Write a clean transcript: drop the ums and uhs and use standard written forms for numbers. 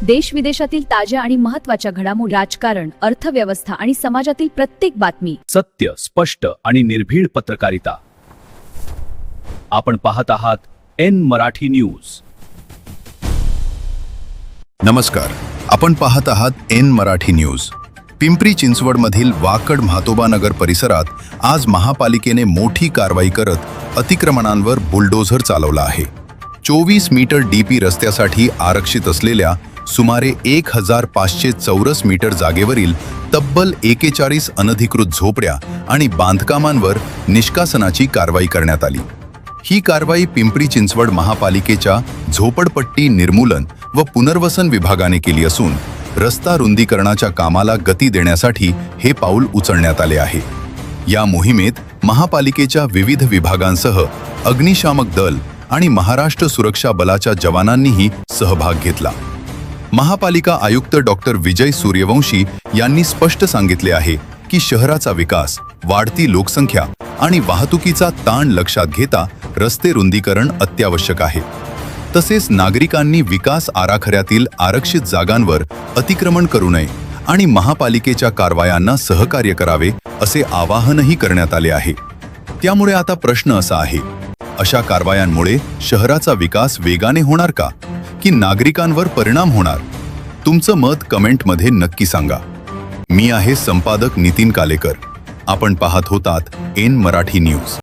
देश विदेशातील ताज्या आणि महत्त्वाच्या घडामोडी, राजकारण, अर्थव्यवस्था आणि समाजातील प्रत्येक बातमी. सत्य, स्पष्ट आणि निर्भीड पत्रकारिता. आपण पाहत आहात एन मराठी न्यूज. नमस्कार, आपण पाहत आहात एन मराठी न्यूज. पिंपरी चिंचवडमधील वाकड म्हातोबा नगर परिसरात आज महापालिकेने मोठी कारवाई करत अतिक्रमणांवर बुलडोझर चालवला आहे. 24 मीटर डीपी रस्त्यासाठी आरक्षित असलेल्या सुमारे 1500 चौरस मीटर जागेवरील तब्बल 41 अनधिकृत झोपड्या आणि बांधकामांवर निष्कासनाची कारवाई करण्यात आली. ही कारवाई पिंपरी चिंचवड महापालिकेच्या झोपडपट्टी निर्मूलन व पुनर्वसन विभागाने केली असून रस्ता रुंदीकरणाच्या कामाला गती देण्यासाठी हे पाऊल उचलण्यात आले आहे. या मोहिमेत महापालिकेच्या विविध विभागांसह अग्निशामक दल आणि महाराष्ट्र सुरक्षा बलाच्या जवानांनीही सहभाग घेतला. महापालिका आयुक्त डॉक्टर विजय सूर्यवंशी यांनी स्पष्ट सांगितले आहे की शहराचा विकास, वाढती लोकसंख्या आणि वाहतुकीचा ताण लक्षात घेता रस्ते रुंदीकरण अत्यावश्यक आहे. तसेच नागरिकांनी विकास आराखड्यातील आरक्षित जागांवर अतिक्रमण करू नये आणि महापालिकेच्या कारवायांना सहकार्य करावे असे आवाहनही करण्यात आले आहे. त्यामुळे आता प्रश्न असा आहे, अशा कारवायांमुळे शहराचा विकास वेगाने होणार का की नागरिकांवर परिणाम होणार? तुमचं मत कमेंटमध्ये नक्की सांगा. मी आहे संपादक नितीन कालेकर. आपण पाहत होतात एन मराठी न्यूज.